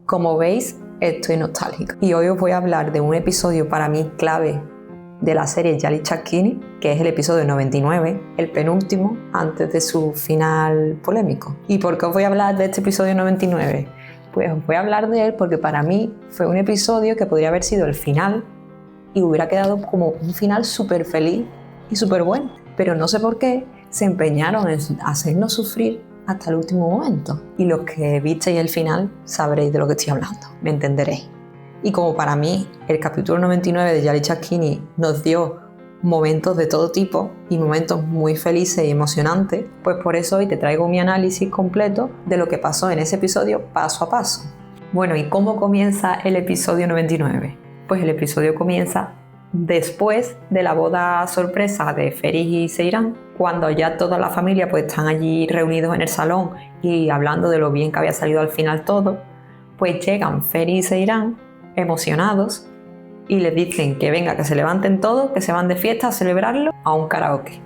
Como veis, estoy nostálgica y hoy os voy a hablar de un episodio para mí clave de la serie Yali Chakini, que es el episodio 99, el penúltimo antes de su final polémico. ¿Y por qué os voy a hablar de este episodio 99? Pues os voy a hablar de él porque para mí fue un episodio que podría haber sido el final y hubiera quedado como un final súper feliz y súper bueno. Pero no sé por qué se empeñaron en hacernos sufrir hasta el último momento. Y los que visteis el final sabréis de lo que estoy hablando, me entenderéis. Y como para mí el capítulo 99 de Yali Chakini nos dio momentos de todo tipo y momentos muy felices y emocionantes, pues por eso hoy te traigo mi análisis completo de lo que pasó en ese episodio paso a paso. Bueno, ¿y cómo comienza el episodio 99? Pues el episodio comienza después de la boda sorpresa de Feris y Seiran, cuando ya toda la familia pues están allí reunidos en el salón y hablando de lo bien que había salido al final todo, pues llegan Feris y Seiran emocionados y les dicen que venga, que se levanten todos, que se van de fiesta a celebrarlo a un karaoke.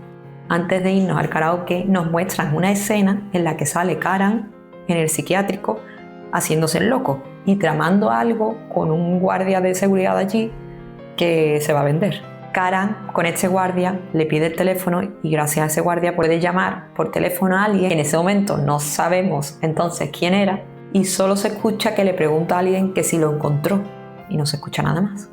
Antes de irnos al karaoke nos muestran una escena en la que sale Karan en el psiquiátrico haciéndose el loco y tramando algo con un guardia de seguridad allí que se va a vender. Karan con este guardia le pide el teléfono y gracias a ese guardia puede llamar por teléfono a alguien que en ese momento no sabemos entonces quién era y solo se escucha que le pregunta a alguien que si lo encontró y no se escucha nada más.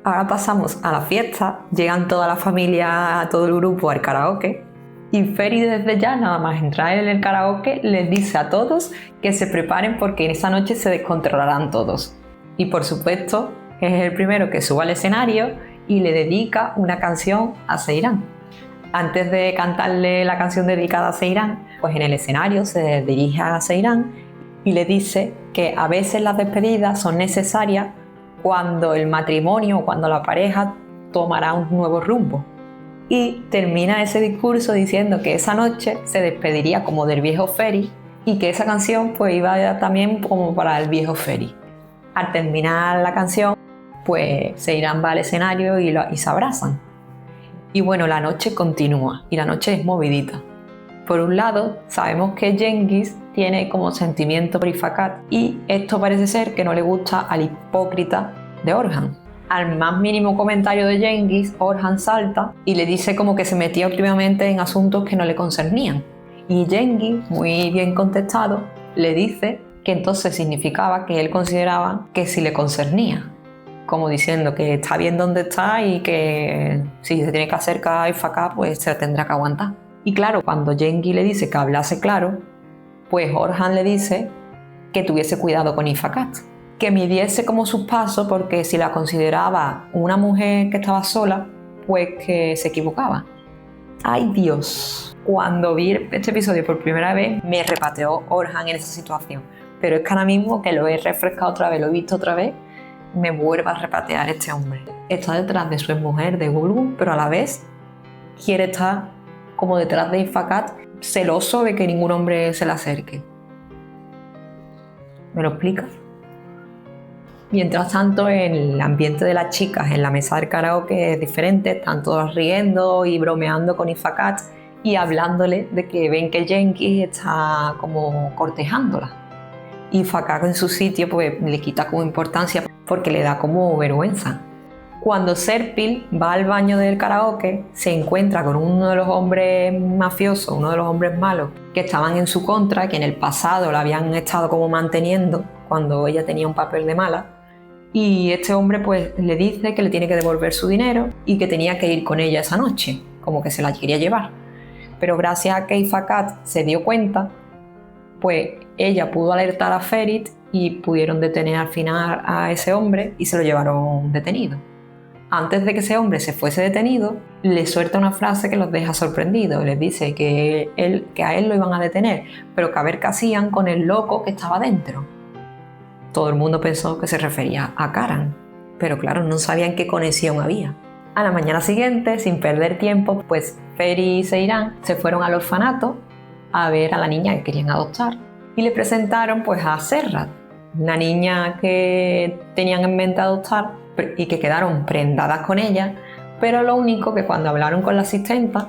Ahora pasamos a la fiesta, llegan toda la familia, todo el grupo al karaoke y Feri desde ya nada más entrar en el karaoke les dice a todos que se preparen porque en esa noche se descontrolarán todos. Y por supuesto es el primero que sube al escenario y le dedica una canción a Seiran. Antes de cantarle la canción dedicada a Seiran, pues en el escenario se dirige a Seiran y le dice que a veces las despedidas son necesarias cuando el matrimonio o cuando la pareja tomará un nuevo rumbo. Y termina ese discurso diciendo que esa noche se despediría como del viejo Feri y que esa canción pues iba también como para el viejo Feri. Al terminar la canción, pues Seiran va al escenario y se abrazan. Y bueno, la noche continúa y la noche es movidita. Por un lado, sabemos que Cengiz tiene como sentimiento por Ifákat y esto parece ser que no le gusta al hipócrita de Orhan. Al más mínimo comentario de Cengiz, Orhan salta y le dice como que se metía últimamente en asuntos que no le concernían. Y Cengiz, muy bien contestado, le dice que entonces significaba que él consideraba que sí le concernía. Como diciendo que está bien donde está y que si se tiene que acercar a Ifákat, pues se tendrá que aguantar. Y claro, cuando Cengiz le dice que hablase claro, pues Orhan le dice que tuviese cuidado con Ifákat, que midiese como sus pasos porque si la consideraba una mujer que estaba sola, pues que se equivocaba. ¡Ay Dios! Cuando vi este episodio por primera vez me repateó Orhan en esa situación, pero es que ahora mismo que lo he refrescado otra vez, lo he visto otra vez, me vuelve a repatear este hombre. Está detrás de su exmujer, de Gulgum, pero a la vez quiere estar como detrás de Ifákat, celoso de que ningún hombre se le acerque. ¿Me lo explicas? Mientras tanto, el ambiente de las chicas en la mesa del karaoke es diferente, están todas riendo y bromeando con Ifákat y hablándole de que ven que Cengiz está como cortejándola. Ifákat en su sitio pues le quita como importancia porque le da como vergüenza. Cuando Serpil va al baño del karaoke, se encuentra con uno de los hombres mafiosos, uno de los hombres malos, que estaban en su contra, que en el pasado la habían estado como manteniendo cuando ella tenía un papel de mala. Y este hombre pues le dice que le tiene que devolver su dinero y que tenía que ir con ella esa noche, como que se la quería llevar. Pero gracias a que Ifákat se dio cuenta, pues ella pudo alertar a Ferit y pudieron detener al final a ese hombre y se lo llevaron detenido. Antes de que ese hombre se fuese detenido, le suelta una frase que los deja sorprendidos. Les dice que a él lo iban a detener, pero que a ver qué hacían con el loco que estaba dentro. Todo el mundo pensó que se refería a Karan, pero claro, no sabían qué conexión había. A la mañana siguiente, sin perder tiempo, pues Feri y Seiran se fueron al orfanato a ver a la niña que querían adoptar y le presentaron pues a Serrat, una niña que tenían en mente adoptar y que quedaron prendadas con ella, pero lo único que cuando hablaron con la asistenta,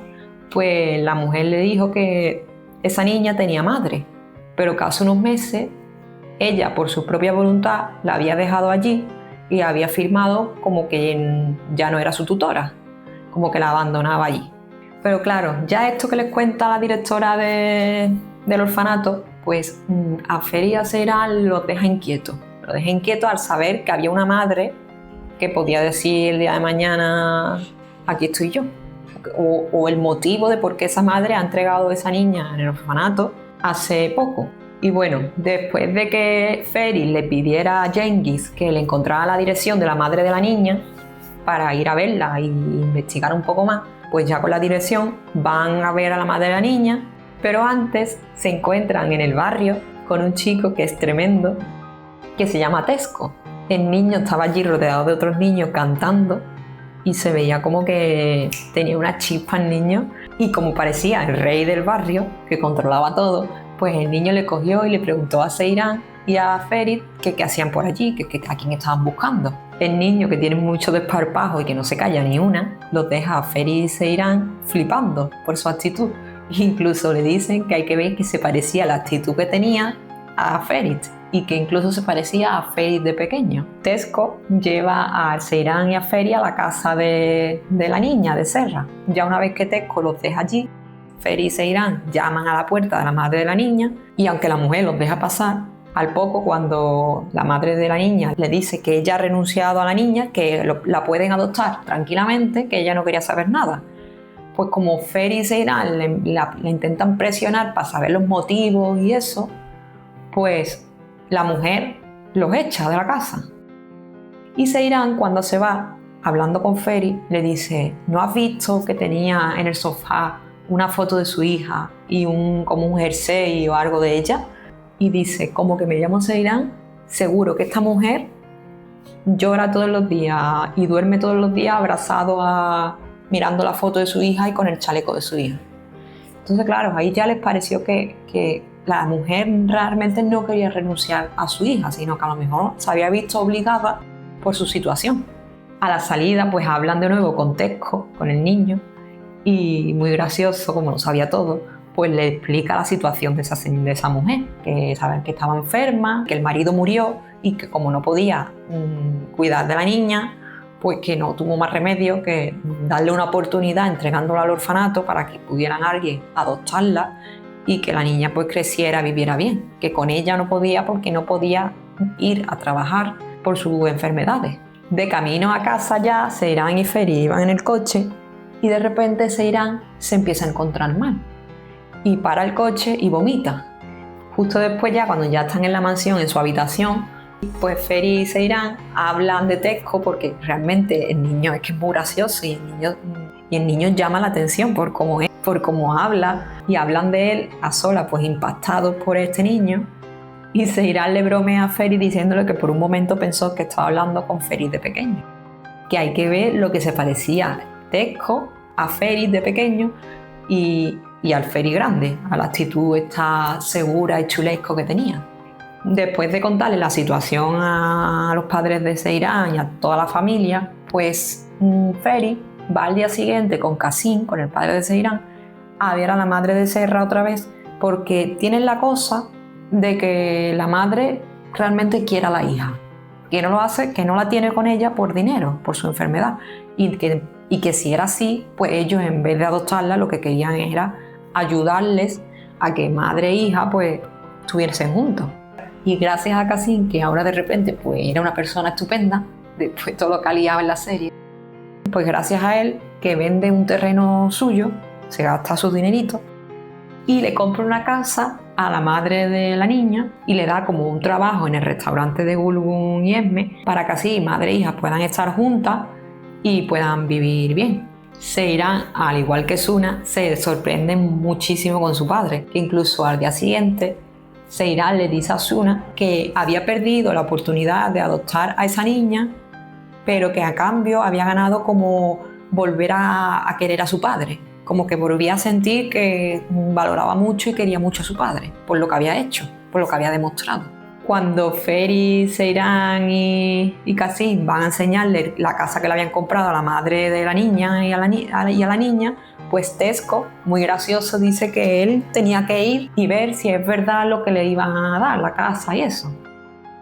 pues la mujer le dijo que esa niña tenía madre, pero que hace unos meses ella, por su propia voluntad, la había dejado allí y había firmado como que ya no era su tutora, como que la abandonaba allí. Pero claro, ya esto que les cuenta la directora del orfanato, pues a Feri y a Seyran los deja inquietos. Los deja inquietos al saber que había una madre que podía decir el día de mañana, aquí estoy yo. O el motivo de por qué esa madre ha entregado a esa niña en el orfanato hace poco. Y bueno, después de que Feri le pidiera a Cengiz que le encontrara la dirección de la madre de la niña para ir a verla e investigar un poco más, pues ya con la dirección van a ver a la madre de la niña, pero antes se encuentran en el barrio con un chico que es tremendo, que se llama Tesco. El niño estaba allí rodeado de otros niños cantando y se veía como que tenía una chispa el niño, y como parecía el rey del barrio, que controlaba todo, pues el niño le cogió y le preguntó a Seyran y a Ferit que qué hacían por allí, que a quién estaban buscando. El niño, que tiene mucho desparpajo y que no se calla ni una, los deja a Ferit y Seyran flipando por su actitud. Incluso le dicen que hay que ver que se parecía la actitud que tenía a Ferit, y que incluso se parecía a Ferit de pequeño. Tesco lleva a Seyran y a Ferit a la casa de la niña, de Serra. Ya una vez que Tesco los deja allí, Ferit y Seyran llaman a la puerta de la madre de la niña, y aunque la mujer los deja pasar, al poco, cuando la madre de la niña le dice que ella ha renunciado a la niña, que la pueden adoptar tranquilamente, que ella no quería saber nada, pues como Ferit y Seyran le intentan presionar para saber los motivos y eso, pues la mujer los echa de la casa. Y Seyran, cuando se va, hablando con Ferit, le dice: ¿no has visto que tenía en el sofá una foto de su hija y como un jersey o algo de ella? Y dice: ¿cómo que me llamo Seyran? Seguro que esta mujer llora todos los días y duerme todos los días abrazado mirando la foto de su hija y con el chaleco de su hija. Entonces, claro, ahí ya les pareció que la mujer realmente no quería renunciar a su hija, sino que a lo mejor se había visto obligada por su situación. A la salida, pues hablan de nuevo con Tesco, con el niño, y muy gracioso, como lo sabía todo, pues le explica la situación de esa mujer, que saben que estaba enferma, que el marido murió y que como no podía cuidar de la niña, pues que no tuvo más remedio que darle una oportunidad entregándola al orfanato para que pudieran alguien adoptarla y que la niña pues creciera, viviera bien, que con ella no podía porque no podía ir a trabajar por sus enfermedades. De camino a casa ya, Seyran y Ferit iban en el coche y de repente Seyran se empieza a encontrar mal y para el coche y vomita. Justo después, ya cuando ya están en la mansión, en su habitación, pues Ferit y Seyran hablan de Tesco porque realmente el niño es que es muy gracioso y el niño llama la atención por cómo es, por cómo habla, y hablan de él a solas, pues impactados por este niño. Y Seyran le bromea a Ferit diciéndole que por un momento pensó que estaba hablando con Ferit de pequeño, que hay que ver lo que se parecía Tesco a Ferit de pequeño y al Ferit grande, a la actitud esta segura y chulesco que tenía. Después de contarle la situación a los padres de Seyran y a toda la familia, pues Ferit va al día siguiente con Qasim, con el padre de Seyran, a ver a la madre de Serra otra vez, porque tienen la cosa de que la madre realmente quiere a la hija, que no lo hace, que no la tiene con ella por dinero, por su enfermedad, y que si era así, pues ellos, en vez de adoptarla, lo que querían era ayudarles a que madre e hija pues estuviesen juntos. Y gracias a Qasim, que ahora de repente pues era una persona estupenda, después de todo lo que ha liado en la serie, pues gracias a él, que vende un terreno suyo, se gasta su dinerito y le compra una casa a la madre de la niña y le da como un trabajo en el restaurante de Gulgun y Esme para que así madre e hija puedan estar juntas y puedan vivir bien. Seyran, al igual que Suna, se sorprenden muchísimo con su padre, que incluso al día siguiente Seyran le dice a Suna que había perdido la oportunidad de adoptar a esa niña, pero que a cambio había ganado como volver a querer a su padre, como que volvía a sentir que valoraba mucho y quería mucho a su padre, por lo que había hecho, por lo que había demostrado. Cuando Ferit, Seyran y Qasim van a enseñarle la casa que le habían comprado a la madre de la niña y a la niña, pues Tesco, muy gracioso, dice que él tenía que ir y ver si es verdad lo que le iban a dar, la casa y eso.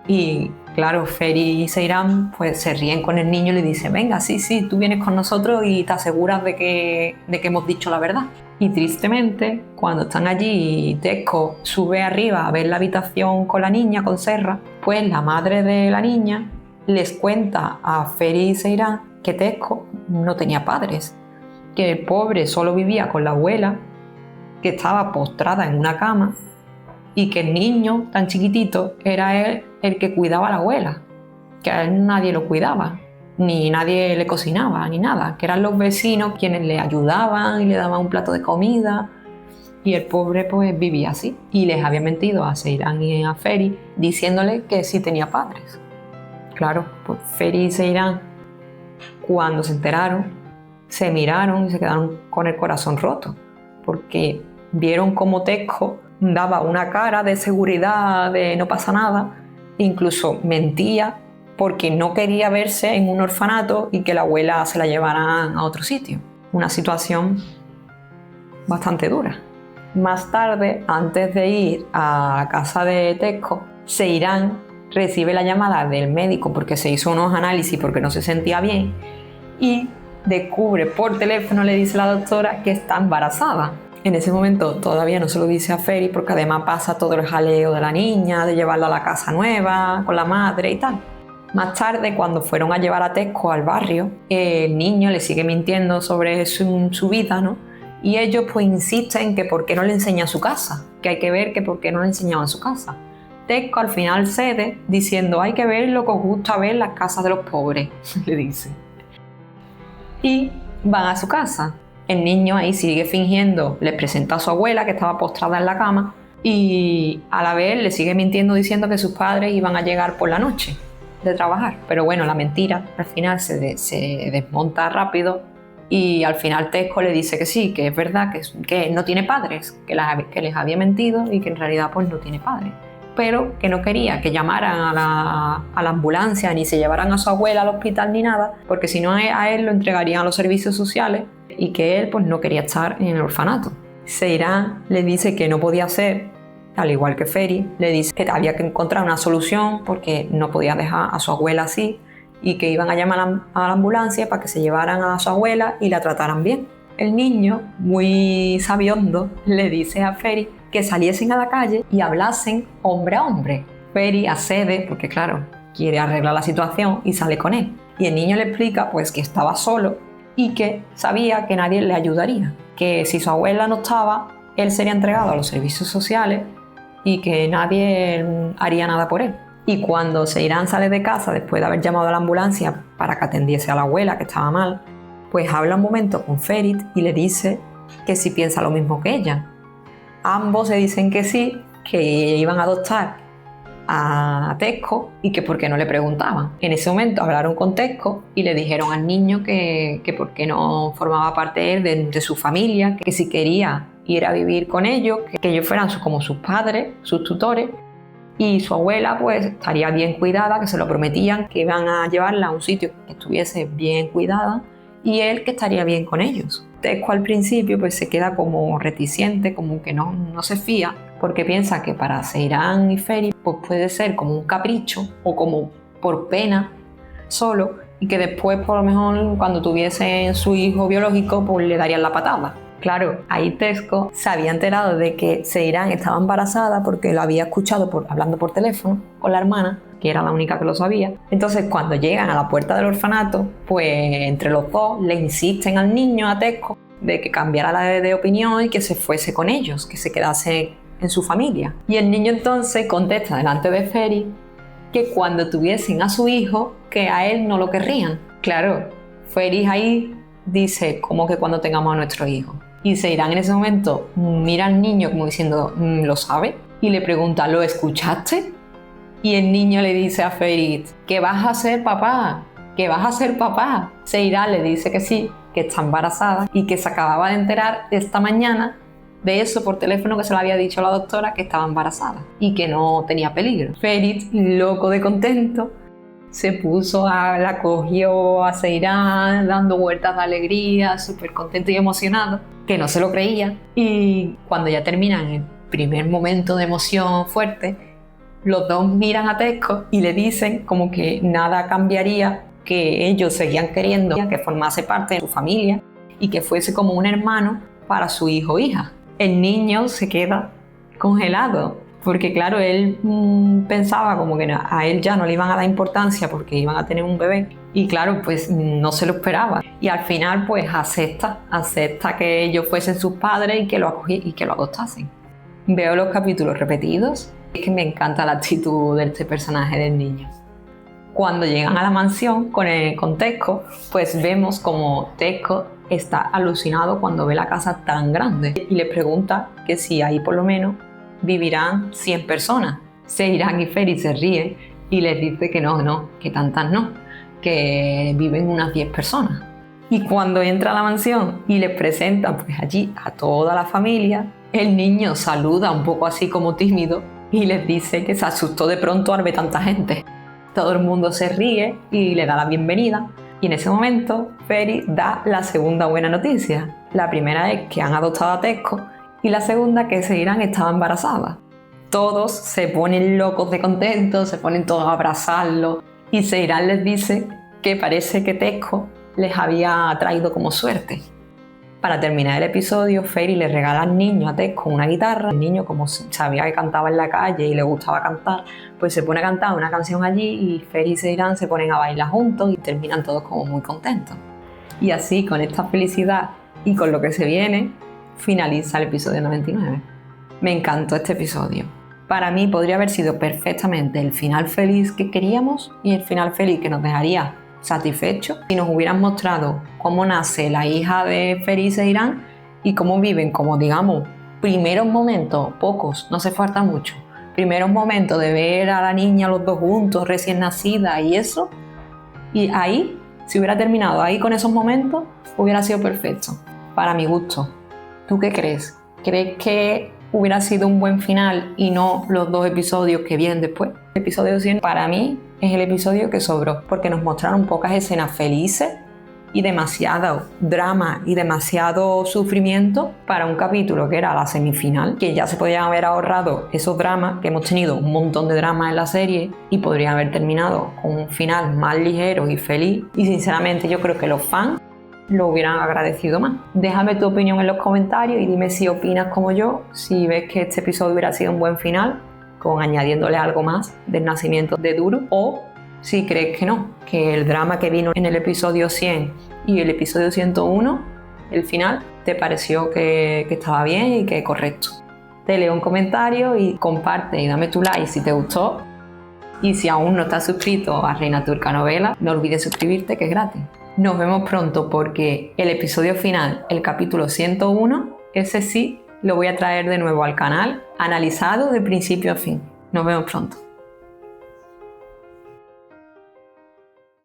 Y claro, Feri y Seyran pues se ríen con el niño y le dicen, venga, sí, tú vienes con nosotros y te aseguras de que hemos dicho la verdad. Y tristemente, cuando están allí y Tesco sube arriba a ver la habitación con la niña, con Serra, pues la madre de la niña les cuenta a Feri y Seyran que Tesco no tenía padres, que el pobre solo vivía con la abuela, que estaba postrada en una cama y que el niño tan chiquitito era él el que cuidaba a la abuela, que a él nadie lo cuidaba, ni nadie le cocinaba, ni nada, que eran los vecinos quienes le ayudaban y le daban un plato de comida, y el pobre pues vivía así. Y les había mentido a Seyran y a Feri diciéndole que sí tenía padres. Claro, pues Feri y Seyran, cuando se enteraron, se miraron y se quedaron con el corazón roto, porque vieron cómo Tesco daba una cara de seguridad, de no pasa nada, incluso mentía porque no quería verse en un orfanato y que la abuela se la llevaran a otro sitio. Una situación bastante dura. Más tarde, antes de ir a la casa de Tesco, Seyran recibe la llamada del médico porque se hizo unos análisis porque no se sentía bien y descubre por teléfono, le dice la doctora, que está embarazada. En ese momento todavía no se lo dice a Feri porque además pasa todo el jaleo de la niña, de llevarla a la casa nueva, con la madre y tal. Más tarde, cuando fueron a llevar a Tesco al barrio, el niño le sigue mintiendo sobre su vida, ¿no? Y ellos pues insisten que por qué no le enseña su casa, que hay que ver que por qué no le enseñaban su casa. Tesco al final cede diciendo hay que ver lo que os gusta ver las casas de los pobres, le dice. Y van a su casa. El niño ahí sigue fingiendo, les presenta a su abuela que estaba postrada en la cama y a la vez le sigue mintiendo diciendo que sus padres iban a llegar por la noche de trabajar. Pero bueno, la mentira al final se desmonta rápido y al final Tesco le dice que sí, que es verdad, que no tiene padres, que les había mentido y que en realidad pues no tiene padres. Pero que no quería que llamaran a la ambulancia ni se llevaran a su abuela al hospital ni nada, porque si no a él lo entregarían a los servicios sociales y que él pues no quería estar en el orfanato. Seyran le dice que no podía ser, al igual que Feri, le dice que había que encontrar una solución porque no podía dejar a su abuela así y que iban a llamar a la ambulancia para que se llevaran a su abuela y la trataran bien. El niño, muy sabiondo, le dice a Feri que saliesen a la calle y hablasen hombre a hombre. Feri accede porque claro, quiere arreglar la situación y sale con él. Y el niño le explica pues que estaba solo y que sabía que nadie le ayudaría, que si su abuela no estaba, él sería entregado a los servicios sociales y que nadie haría nada por él. Y cuando Seyran sale de casa después de haber llamado a la ambulancia para que atendiese a la abuela que estaba mal, pues habla un momento con Ferit y le dice que si piensa lo mismo que ella. Ambos se dicen que sí, que iban a adoptar a Tesco y que por qué no le preguntaban. En ese momento hablaron con Tesco y le dijeron al niño que por qué no formaba parte él de su familia, que si quería ir a vivir con ellos, que ellos fueran como sus padres, sus tutores, y su abuela pues estaría bien cuidada, que se lo prometían, que iban a llevarla a un sitio que estuviese bien cuidada y él que estaría bien con ellos. Tesco al principio pues se queda como reticente, como que no se fía, porque piensa que para Seyran y Feri pues puede ser como un capricho o como por pena solo y que después por lo mejor cuando tuviesen su hijo biológico pues le darían la patada. Claro, ahí Tesco se había enterado de que Seyran estaba embarazada porque lo había escuchado hablando por teléfono con la hermana, que era la única que lo sabía. Entonces cuando llegan a la puerta del orfanato, pues entre los dos le insisten al niño, a Tesco, de que cambiara de opinión y que se fuese con ellos, que se quedase en su familia. Y el niño entonces contesta delante de Feri que cuando tuviesen a su hijo, que a él no lo querrían. Claro, Feri ahí dice, ¿cómo que cuando tengamos a nuestro hijo? Y Seyran en ese momento mira al niño como diciendo, ¿lo sabe? Y le pregunta, ¿lo escuchaste? Y el niño le dice a Ferit, ¿qué vas a hacer, papá? ¿Qué vas a hacer, papá? Seyran le dice que sí, que está embarazada y que se acababa de enterar esta mañana de eso por teléfono, que se lo había dicho la doctora, que estaba embarazada y que no tenía peligro. Ferit, loco de contento, se puso la cogió a Seyran dando vueltas de alegría, súper contento y emocionado, que no se lo creía. Y cuando ya terminan el primer momento de emoción fuerte, los dos miran a Tesco y le dicen como que nada cambiaría, que ellos seguían queriendo que formase parte de su familia y que fuese como un hermano para su hijo o hija. El niño se queda congelado, porque claro, él pensaba como que a él ya no le iban a dar importancia porque iban a tener un bebé, y claro, pues no se lo esperaba. Y al final pues acepta que ellos fuesen sus padres y que lo adoptasen. Veo los capítulos repetidos, es que me encanta la actitud de este personaje del niño. Cuando llegan a la mansión con Tesco, pues vemos como Tesco está alucinado cuando ve la casa tan grande y le pregunta que si ahí por lo menos vivirán 100 personas. Seiran y Feri se ríen y les dice que no, que tantas no, que viven unas 10 personas. Y cuando entra a la mansión y les presentan pues allí a toda la familia, el niño saluda un poco así como tímido y les dice que se asustó de pronto al ver tanta gente. Todo el mundo se ríe y le da la bienvenida. Y en ese momento, Feri da la segunda buena noticia. La primera es que han adoptado a Tesco y la segunda que Seiran estaba embarazada. Todos se ponen locos de contentos, se ponen todos a abrazarlo y Seiran les dice que parece que Tesco les había traído como suerte. Para terminar el episodio, Feri le regala al niño a Tesco una guitarra. El niño, como sabía que cantaba en la calle y le gustaba cantar, pues se pone a cantar una canción allí y Feri y Seiran se ponen a bailar juntos y terminan todos como muy contentos. Y así, con esta felicidad y con lo que se viene, finaliza el episodio 99. Me encantó este episodio. Para mí podría haber sido perfectamente el final feliz que queríamos y el final feliz que nos dejaría satisfechos si nos hubieran mostrado cómo nace la hija de Feri y Seiran y cómo viven, como digamos, primeros momentos, pocos, no se falta mucho, primeros momentos de ver a la niña los dos juntos, recién nacida y eso, y ahí, si hubiera terminado ahí con esos momentos, hubiera sido perfecto, para mi gusto. ¿Tú qué crees? ¿Crees que hubiera sido un buen final y no los 2 episodios que vienen después? El episodio 100 para mí es el episodio que sobró, porque nos mostraron pocas escenas felices y demasiado drama y demasiado sufrimiento para un capítulo que era la semifinal, que ya se podían haber ahorrado esos dramas, que hemos tenido un montón de dramas en la serie y podrían haber terminado con un final más ligero y feliz, y sinceramente yo creo que los fans lo hubieran agradecido más. Déjame tu opinión en los comentarios y dime si opinas como yo, si ves que este episodio hubiera sido un buen final, con añadiéndole algo más del nacimiento de Duru, o si crees que no, que el drama que vino en el episodio 100 y el episodio 101, el final, te pareció que estaba bien y que correcto. Te leo un comentario y comparte y dame tu like si te gustó. Y si aún no estás suscrito a Reina Turca Novela, no olvides suscribirte, que es gratis. Nos vemos pronto porque el episodio final, el capítulo 101, ese sí lo voy a traer de nuevo al canal, analizado de principio a fin. Nos vemos pronto.